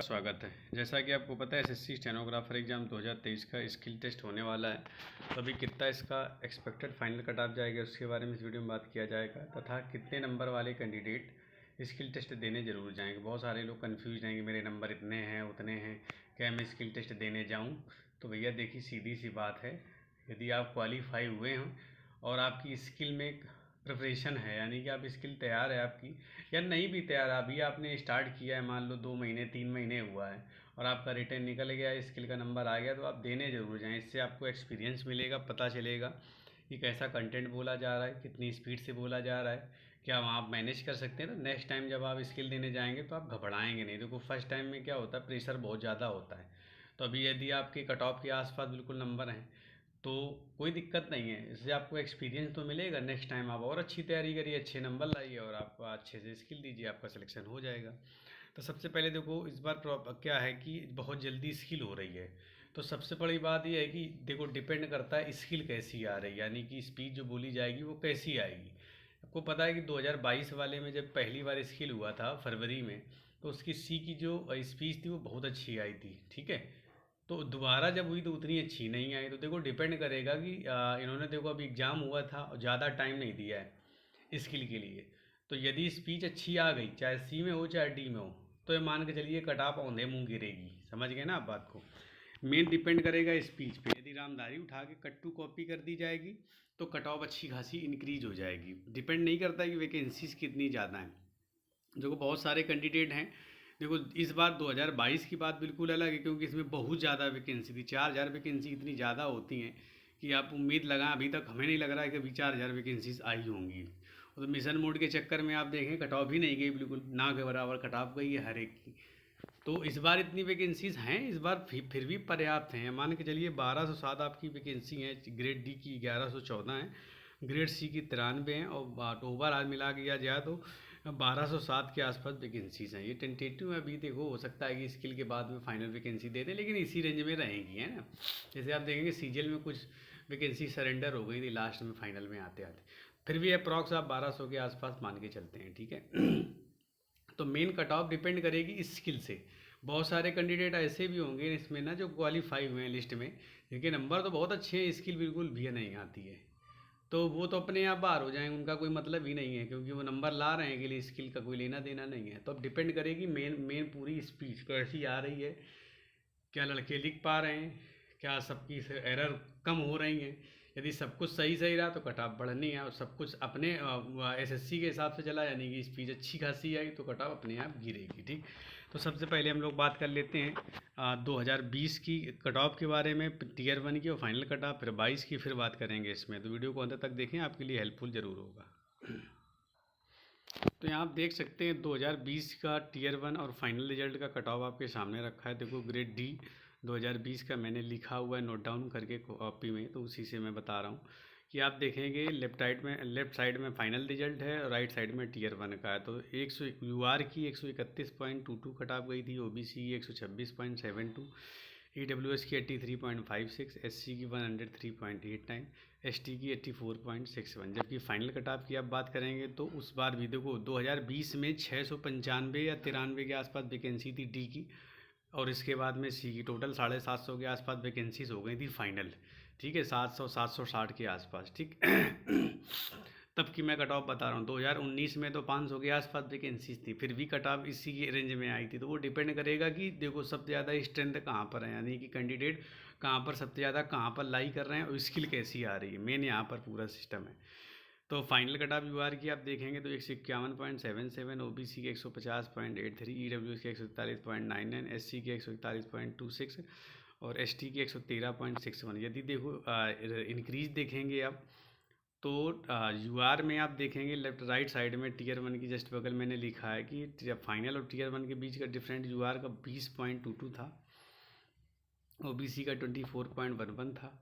स्वागत है। जैसा कि आपको पता है एसएससी स्टेनोग्राफर एग्ज़ाम 2023 का स्किल टेस्ट होने वाला है। तो अभी कितना इसका एक्सपेक्टेड फाइनल कट ऑफ जाएगा उसके बारे में इस वीडियो में बात किया जाएगा, तथा कितने नंबर वाले कैंडिडेट स्किल टेस्ट देने ज़रूर जाएंगे। बहुत सारे लोग कंफ्यूज हैं कि मेरे नंबर इतने हैं उतने हैं, क्या मैं स्किल टेस्ट देने जाऊँ? तो भैया देखिए, सीधी सी बात है, यदि आप क्वालिफाई हुए हों और आपकी स्किल में प्रिपरेशन है, यानी कि आप स्किल तैयार है आपकी, या नहीं भी तैयार, अभी आपने स्टार्ट किया है, मान लो 2 महीने 3 महीने हुआ है और आपका रिटर्न निकल गया, स्किल का नंबर आ गया, तो आप देने ज़रूर जाएं। इससे आपको एक्सपीरियंस मिलेगा, पता चलेगा कि कैसा कंटेंट बोला जा रहा है, कितनी स्पीड से बोला जा रहा है, क्या वहाँ आप मैनेज कर सकते हैं। तो नेक्स्ट टाइम जब आप स्किल देने जाएंगे तो आप घबराएंगे नहीं। देखो फर्स्ट टाइम में क्या होता है, प्रेशर बहुत ज़्यादा होता है। तो अभी यदि आपके कट ऑफ के आसपास बिल्कुल नंबर हैं तो कोई दिक्कत नहीं है, इससे आपको एक्सपीरियंस तो मिलेगा। नेक्स्ट टाइम आप और अच्छी तैयारी करिए, अच्छे नंबर लाइए और आप अच्छे से स्किल दीजिए, आपका सिलेक्शन हो जाएगा। तो सबसे पहले देखो, इस बार क्या है कि बहुत जल्दी स्किल हो रही है। तो सबसे बड़ी बात यह है कि देखो, डिपेंड करता है स्किल कैसी आ रही है, यानी कि स्पीच जो बोली जाएगी वो कैसी आएगी। आपको पता है कि 2022 वाले में जब पहली बार स्किल हुआ था फरवरी में, तो उसकी सी की जो स्पीच थी वो बहुत अच्छी आई थी, ठीक है। तो दोबारा जब हुई तो उतनी अच्छी नहीं आई। तो देखो डिपेंड करेगा कि इन्होंने, देखो अभी एग्ज़ाम हुआ था और ज़्यादा टाइम नहीं दिया है स्किल के लिए। तो यदि स्पीच अच्छी आ गई, चाहे सी में हो चाहे डी में हो, तो ये मान के चलिए कट ऑफ औंधे मुँह गिरेगी। समझ गए ना आप बात को? मेन डिपेंड करेगा स्पीच पे। यदि रामधारी उठा के कट्टू कॉपी कर दी जाएगी तो कट ऑफ अच्छी खासी इंक्रीज हो जाएगी। डिपेंड नहीं करता कि वैकेंसीज कितनी ज़्यादा हैं। देखो बहुत सारे कैंडिडेट हैं। देखो इस बार 2022 की बात बिल्कुल अलग है, क्योंकि इसमें बहुत ज़्यादा वैकेंसी थी। 4000 वैकेंसी इतनी ज़्यादा होती हैं कि आप उम्मीद लगाएं, अभी तक हमें नहीं लग रहा है कि अभी 4000 वैकेंसीज आई होंगी। और तो मिशन मोड के चक्कर में आप देखें कट ऑफ ही नहीं गई, बिल्कुल ना के बराबर कट ऑफ गई है हर एक की। तो इस बार इतनी वैकेंसीज हैं, इस बार फिर भी पर्याप्त हैं। मान के चलिए 1207 आपकी वैकेंसी है, ग्रेड डी की 1114 है, ग्रेड सी की 93 हैं, और ओवरऑल मिला दिया जाए तो 1207 के आसपास वैकेंसीज हैं। ये टेंटेटिव है, अभी देखो हो सकता है कि स्किल के बाद में फाइनल वैकेंसी दे दें, लेकिन इसी रेंज में रहेंगी, है ना। जैसे आप देखेंगे सीजीएल में कुछ वैकेंसी सरेंडर हो गई थी लास्ट में फाइनल में आते आते, फिर भी अप्रॉक्स आप 1200 के आसपास मान के चलते हैं, ठीक है। तो मेन कट ऑफ डिपेंड करेगी स्किल से। बहुत सारे कैंडिडेट ऐसे भी होंगे इसमें ना जो क्वालिफाई हुए हैं लिस्ट में, जिनके नंबर तो बहुत अच्छे हैं, स्किल बिल्कुल भी नहीं आती है, तो वो तो अपने आप बाहर हो जाएंगे, उनका कोई मतलब ही नहीं है, क्योंकि वो नंबर ला रहे हैं के लिए स्किल का कोई लेना देना नहीं है। तो अब डिपेंड करेगी मेन मेन पूरी स्पीच कैसी आ रही है, क्या लड़के लिख पा रहे हैं, क्या सबकी एरर कम हो रही हैं। यदि सब कुछ सही सही रहा तो कट ऑफ बढ़नी है, और सब कुछ अपने एसएससी के हिसाब से चला, यानी कि स्पीच अच्छी खासी आई तो कट ऑफ अपने आप गिरेगी, ठीक। तो सबसे पहले हम लोग बात कर लेते हैं 2020 की कट ऑफ के बारे में, टीयर 1 की और फाइनल कट ऑफ, फिर 22 की, फिर बात करेंगे इसमें। तो वीडियो को अंत तक देखें, आपके लिए हेल्पफुल ज़रूर होगा। तो यहाँ आप देख सकते हैं 2020 का टीयर 1 और फाइनल रिजल्ट का कट ऑफ आपके सामने रखा है। देखो ग्रेड डी 2020 का मैंने लिखा हुआ है नोट डाउन करके कॉपी में, तो उसी से मैं बता रहा हूँ कि आप देखेंगे लेफ्ट साइड में फाइनल रिजल्ट है और राइट साइड में टीयर 1 का है। तो 100 यूआर की 131.22 कट ऑफ गई थी, ओबीसी की 126.72, ईडब्ल्यूएस की 83.56, एससी की 103.89, एसटी की 84.61। जबकि फाइनल कट ऑफ की आप बात करेंगे तो उस बार भी देखो 2020 में 695 या 93 के आसपास वैकेंसी थी डी की, और इसके बाद में सी की टोटल 750 के आसपास वैकेंसीज हो गई थी फाइनल, ठीक है, 760 के आसपास, ठीक। तब की मैं कट ऑफ बता रहा हूँ। 2019 में तो 500 के आसपास वैकेंसीज थी, फिर भी कट ऑफ इसी के रेंज में आई थी। तो वो डिपेंड करेगा कि देखो सबसे ज़्यादा स्ट्रेंथ कहाँ पर है, यानी कि कैंडिडेट कहाँ पर सबसे ज़्यादा कहाँ पर लाई कर रहे हैं और स्किल कैसी आ रही है, मेन यहाँ पर पूरा सिस्टम है। तो फाइनल कट ऑफ यूआर की आप देखेंगे तो 151.77, ओबीसी की 150.83, ईडब्ल्यूएस की 141.99, एससी की 141.26 और एसटी की 113.61। यदि देखो इंक्रीज देखेंगे आप तो यूआर में आप देखेंगे लेफ्ट राइट साइड में टीयर 1 की जस्ट बगल मैंने लिखा है कि फाइनल और टीयर 1 के बीच का डिफरेंट यूआर का 20.22 था, ओबीसी का 24.11 था,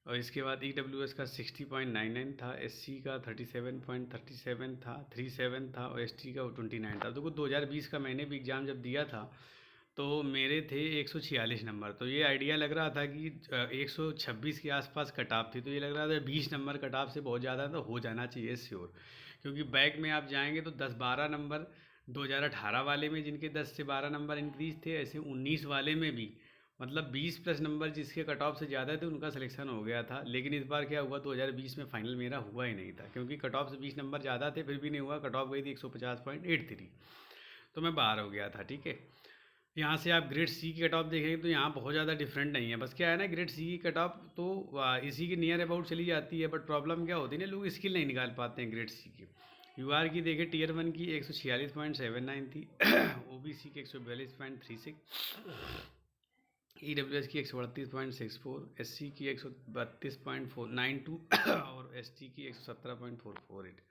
और इसके बाद ईडब्ल्यूएस का 60.99 था, एससी का 37.37 था, 37 था, और एसटी का 29 था। देखो 2020 का मैंने भी एग्ज़ाम जब दिया था तो मेरे थे 146 नंबर। तो ये आइडिया लग रहा था कि 126 के आसपास कट ऑफ थी, तो ये लग रहा था 20 नंबर कट ऑफ से बहुत ज़्यादा तो हो जाना चाहिए श्योर, क्योंकि बैक में आप जाएंगे तो 10-12 नंबर 2018 वाले में जिनके 10 से 12 नंबर इंक्रीज थे, ऐसे 19 वाले में भी मतलब 20 प्लस नंबर जिसके कट ऑफ से ज़्यादा थे उनका सिलेक्शन हो गया था। लेकिन इस बार क्या हुआ, 2020 में फाइनल मेरा हुआ ही नहीं था, क्योंकि कट ऑफ से 20 नंबर ज़्यादा थे, फिर भी नहीं हुआ। कट ऑफ गई थी 150.83, तो मैं बाहर हो गया था। ठीक है, यहाँ से आप ग्रेड सी की कट ऑफ देखेंगे तो यहाँ बहुत ज़्यादा डिफरेंट नहीं है। बस क्या है ना, ग्रेड सी की कट ऑफ तो इसी के नियर अबाउट चली जाती है, बट प्रॉब्लम क्या होती है ना, लोग स्किल नहीं निकाल पाते हैं ग्रेड सी की। यूआर की देखें, टीयर 1 की 146.79 थी, ओबीसी की 142.36, ईडब्ल्यूएस की 138.64, एससी की 132.492 और एसटी की 117.448।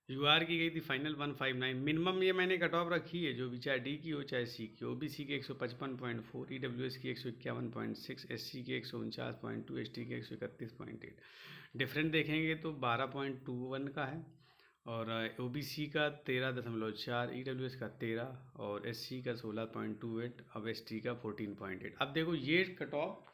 यूआर की गई थी फाइनल 159। मिनिमम ये मैंने कट ऑफ रखी है, जो भी चाहे डी की हो चाहे सी की। ओबीसी की 155.4, ईडब्ल्यूएस की 151.6, एससी की 149.2, एसटी की 131.8। डिफरेंट देखेंगे तो 12.21 का है, और ओबीसी का 13.4, ईडब्ल्यूएस का 13 और एससी का 16.28, अब एसटी का 14.8। अब देखो ये कट ऑफ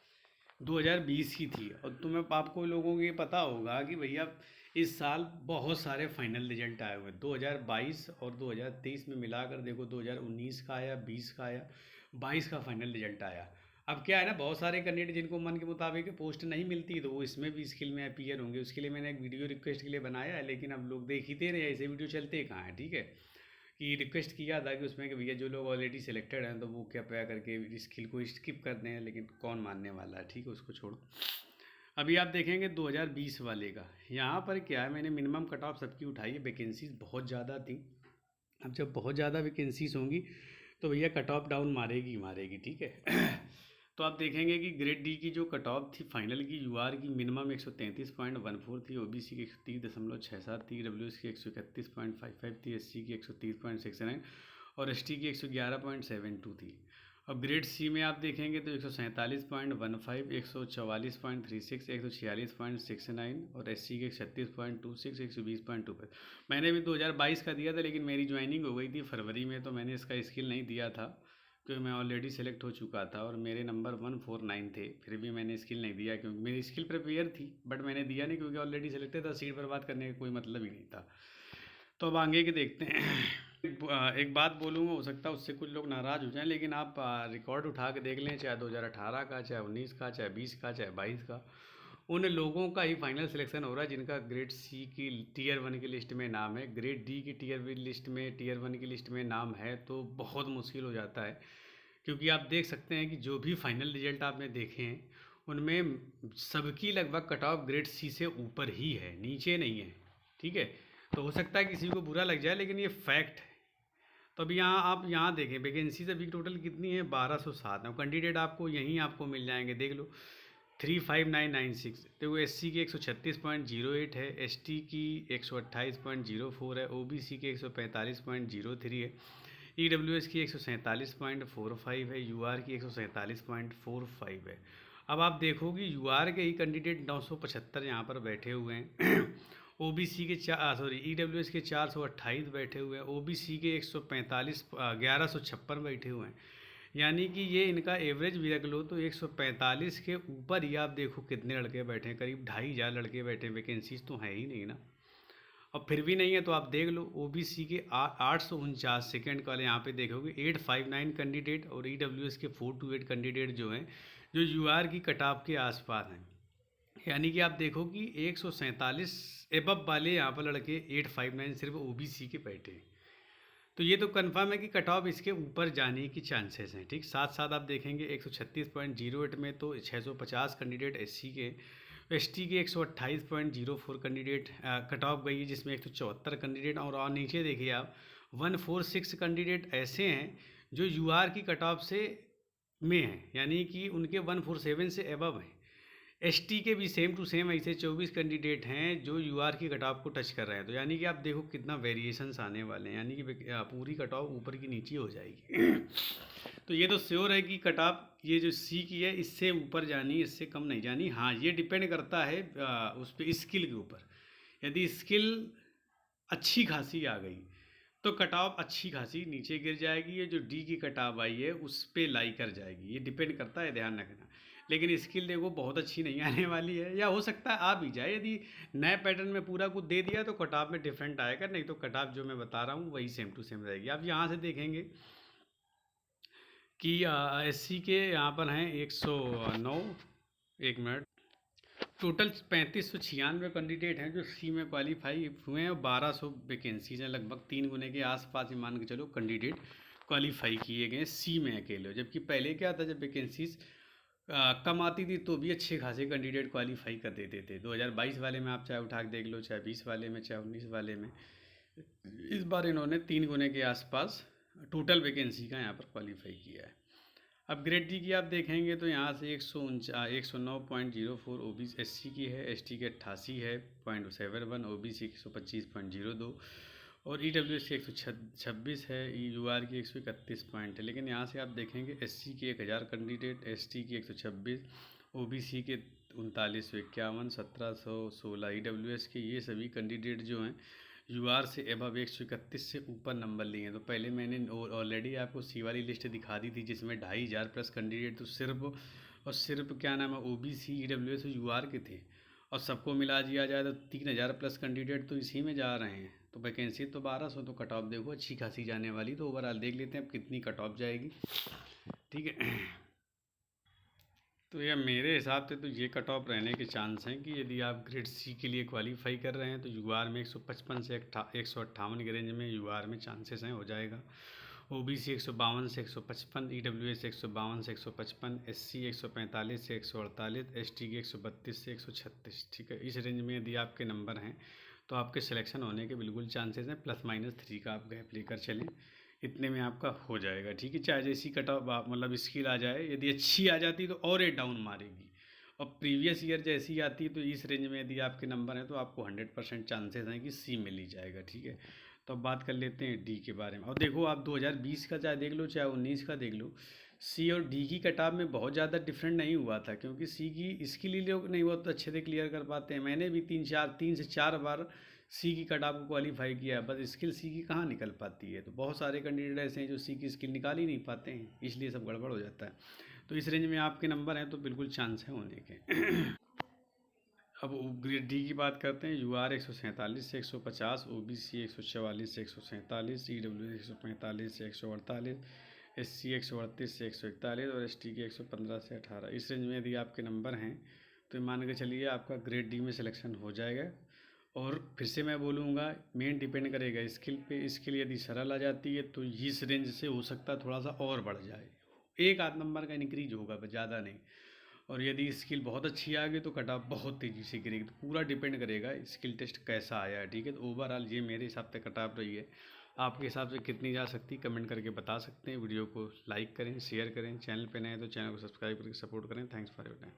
2020 की थी, और तुम्हें आपको लोगों को ये पता होगा कि भैया इस साल बहुत सारे फाइनल रिजल्ट आए हुए हैं। 2022 और 2023 में मिलाकर देखो, 2019 का आया, 20 का आया, 22 का फाइनल रिजल्ट आया। अब क्या है ना, बहुत सारे कैंडिडेट जिनको मन के मुताबिक पोस्ट नहीं मिलती, तो वो इसमें भी स्किल में अपीयर होंगे। उसके लिए मैंने एक वीडियो रिक्वेस्ट के लिए बनाया है, लेकिन अब लोग देख ही नहीं रहे, ऐसे वीडियो चलते कहाँ हैं। ठीक है, कि रिक्वेस्ट किया था कि उसमें कि भैया जो लोग ऑलरेडी सिलेक्टेड हैं तो वो क्या पया करके स्किल को स्किप कर दें, लेकिन कौन मानने वाला है। ठीक है, उसको छोड़ो। अभी आप देखेंगे 2020 वाले का, यहाँ पर क्या है, मैंने मिनिमम कट ऑफ सबकी उठाई है। वैकेंसीज बहुत ज़्यादा थी। अब जब बहुत ज़्यादा वैकेंसीज होंगी तो भैया कट ऑफ डाउन मारेगी मारेगी। ठीक है तो आप देखेंगे कि ग्रेड डी की जो कट ऑफ थी फाइनल की, यूआर की मिनिमम 133.14 थी, ओबीसी की 130.67 थी, डब्ल्यूएस की 131.55 थी, एससी की 130.69 और एसटी की 111.72 थी। अब ग्रेड सी में आप देखेंगे तो 147.15, 144.36, 146.69 और एससी के 36.26, 120.25। मैंने भी 2022 का दिया था, लेकिन मेरी ज्वाइनिंग हो गई थी फरवरी में, तो मैंने इसका स्किल नहीं दिया था, क्योंकि मैं ऑलरेडी सेलेक्ट हो चुका था और मेरे नंबर 149 थे। फिर भी मैंने स्किल नहीं दिया, क्योंकि मेरी स्किल प्रिपेयर थी, बट मैंने दिया नहीं क्योंकि ऑलरेडी सेलेक्टेड था। सीट बर्बाद करने का कोई मतलब ही नहीं था। तो अब आगे के देखते हैं। एक बात बोलूँगा, हो सकता है उससे कुछ लोग नाराज़ हो जाएं, लेकिन आप रिकॉर्ड उठा के देख लें, चाहे 2018 का, चाहे 19 का, चाहे 20 का, चाहे 22 का, उन लोगों का ही फाइनल सिलेक्शन हो रहा है जिनका ग्रेड सी की टीयर 1 की लिस्ट में नाम है। ग्रेड डी की टीयर 1 की लिस्ट में नाम है तो बहुत मुश्किल हो जाता है, क्योंकि आप देख सकते हैं कि जो भी फाइनल रिजल्ट आपने देखे हैं उनमें सबकी लगभग कट ऑफ ग्रेड सी से ऊपर ही है, नीचे नहीं है। ठीक है, तो हो सकता है किसी को बुरा लग जाए, लेकिन ये फैक्ट है। तो अभी यहाँ आप यहाँ देखें, वैकेंसीज अभी टोटल कितनी है, 1207 है। कैंडिडेट आपको यहीं आपको मिल जाएंगे, देख लो 35996। तो एस सी की 136.08 है, एस टी की 128.04 है, ओ बी सी की 145.03 है, ई डब्ल्यू एस की 147.45 है, यू आर की 147.45 है। अब आप देखोगे यू आर के ही कैंडिडेट 975 यहाँ पर बैठे हुए हैं ओबीसी के ई डब्ल्यू एस के 428 बैठे हुए हैं, ओबीसी के 1156 बैठे हुए हैं। यानी कि ये इनका एवरेज भी रख लो तो 145 के ऊपर ही आप देखो कितने लड़के बैठे हैं, करीब 2500 लड़के बैठे हैं। वैकेंसीज तो है ही नहीं ना, और फिर भी नहीं है तो आप देख लो ओबीसी के 849 सेकेंड वाले यहाँ पे देखोगे 859 कैंडिडेट, और ईडब्ल्यूएस के 428 कैंडिडेट जो हैं, जो यूआर की कटाव के आसपास हैं। यानी कि आप देखो कि 147 एबव वाले यहाँ पर लड़के 859 सिर्फ ओबीसी के बैठे हैं। तो ये तो कंफर्म है कि कट ऑफ इसके ऊपर जाने की चांसेस हैं। ठीक, साथ साथ आप देखेंगे 136.08 में तो 650 कैंडिडेट एससी के, एसटी के 128.04 कैंडिडेट कट ऑफ गई है, जिसमें 174 कैंडिडेट, और नीचे देखिए आप 146 कैंडिडेट ऐसे हैं जो यूआर की कट ऑफ से में हैं, यानी कि उनके 147 से एबव हैं। एसटी के भी सेम टू सेम ऐसे 24 कैंडिडेट हैं जो यूआर की कट ऑफ को टच कर रहे हैं। तो यानी कि आप देखो कितना वेरिएशंस आने वाले हैं, यानी कि पूरी कट ऑफ ऊपर की नीचे हो जाएगी तो ये तो श्योर है कि कट ऑफ ये जो सी की है इससे ऊपर जानी, इससे कम नहीं जानी। हाँ, ये डिपेंड करता है उस पर स्किल के ऊपर। यदि स्किल अच्छी खासी आ गई तो कट ऑफ अच्छी खासी नीचे गिर जाएगी, ये जो डी की कट ऑफ आई है उस पर लाई कर जाएगी। ये डिपेंड करता है, ध्यान रखना। लेकिन स्किल देखो बहुत अच्छी नहीं आने वाली है, या हो सकता है आ भी जाए। यदि नए पैटर्न में पूरा कुछ दे दिया तो कट ऑफ में डिफरेंट आएगा, नहीं तो कट ऑफ जो मैं बता रहा हूँ वही सेम टू सेम रहेगी। आप यहाँ से देखेंगे कि एससी के यहाँ पर हैं 109, एक मिनट, टोटल 3596 कैंडिडेट हैं जो सी में क्वालिफाई हुए हैं, और 1200 वैकेंसीज हैं, लगभग 3 गुने के आसपास ही मान के चलो कैंडिडेट क्वालिफाई किए गए सी में अकेले। जबकि पहले क्या था, जब वैकेंसीज कम आती थी तो भी अच्छे खासे कैंडिडेट क्वालिफाई कर देते थे। 2022 वाले में आप चाहे उठा के देख लो, चाहे 20 वाले में, चाहे 19 वाले में, इस बार इन्होंने 3 गुने के आसपास टोटल वैकेंसी का यहाँ पर क्वालिफाई किया है। अब ग्रेड डी की आप देखेंगे तो यहाँ से 109.04 ओबीसी एससी की है, एसटी की 88 है .71, ओबीसी की 125.02 और ईडब्ल्यूएस की 126 है, यूआर की 131 पॉइंट है। लेकिन यहाँ से आप देखेंगे एससी की 1000 कैंडिडेट, एसटी की 126, ओबीसी के 3951, 1716 ईडब्ल्यूएस के, ये सभी कैंडिडेट जो हैं यूआर से एबव 131 से ऊपर नंबर लिए हैं। तो पहले मैंने ऑलरेडी आपको सी वाली लिस्ट दिखा दी थी जिसमें 2500 प्लस कैंडिडेट तो सिर्फ क्या नाम है ओबीसी ईडब्ल्यूएस और यूआर के थे, और सबको मिला दिया जाए तो 3000 प्लस कैंडिडेट तो इसी में जा रहे हैं। तो वैकेंसी तो 1200, तो कट ऑफ देखो अच्छी खासी जाने वाली। तो ओवरऑल देख लेते हैं अब कितनी कट ऑफ जाएगी, ठीक है। तो यह मेरे हिसाब से तो ये कट ऑफ रहने के चांस हैं कि यदि आप ग्रेड सी के लिए क्वालिफाई कर रहे हैं तो यूआर में 155 से 158 के रेंज में यूआर में चांसेस हैं हो जाएगा। ओबीसी 152 से 155, ईडब्ल्यूएस 152 से 155, एससी 145 से 148, एसटी की 132 से 136, ठीक है। इस रेंज में यदि आपके नंबर हैं तो आपके सिलेक्शन होने के बिल्कुल चांसेस हैं। ±3 का आप गैप लेकर चलें, इतने में आपका हो जाएगा, ठीक है। चाहे जैसी कट ऑफ मतलब स्किल आ जाए, यदि अच्छी आ जाती तो और एक डाउन मारेगी, और प्रीवियस ईयर जैसी आती है तो इस रेंज में यदि आपके नंबर हैं तो आपको 100% चांसेस हैं कि सी में ली जाएगा, ठीक है। तो अब बात कर लेते हैं डी के बारे में। और देखो आप 2020 का चाहे देख लो चाहे 19 का देख लो, सी और डी की कटाव में बहुत ज़्यादा डिफरेंट नहीं हुआ था, क्योंकि सी की स्किल ही लोग नहीं बहुत अच्छे से क्लियर कर पाते हैं। मैंने भी 3 से 4 बार सी की कटाव को क्वालिफाई किया है, बस स्किल सी की कहाँ निकल पाती है। तो बहुत सारे कैंडिडेट ऐसे हैं जो सी की स्किल निकाल ही नहीं पाते हैं, इसलिए सब गड़बड़ हो जाता है। तो इस रेंज में आपके नंबर हैं तो बिल्कुल चांस है होने के। अब ग्रेड डी की बात करते हैं। यूआर 147 से 150, ओबीसी 144 से 147, ईडब्ल्यूएस 145 से 148, एससी 138 से 141 और एसटी के 115 से 18। इस रेंज में यदि आपके नंबर हैं तो मान के चलिए आपका ग्रेड डी में सिलेक्शन हो जाएगा। और फिर से मैं बोलूँगा, मेन डिपेंड करेगा स्किल पे। स्किल यदि सरल आ जाती है तो इस रेंज से हो सकता है थोड़ा सा और बढ़ जाए, एक आध नंबर का इंक्रीज होगा बस, ज़्यादा नहीं। और यदि स्किल बहुत अच्छी आ गई तो कट ऑफ बहुत तेज़ी से गिरेगी। तो पूरा डिपेंड करेगा स्किल टेस्ट कैसा आया है, ठीक है। तो ओवरऑल ये मेरे हिसाब से कट ऑफ रही है। आपके हिसाब से कितनी जा सकती कमेंट करके बता सकते हैं। वीडियो को लाइक करें, शेयर करें, चैनल पे नए हैं तो चैनल को सब्सक्राइब करके सपोर्ट करें। Thanks for your time.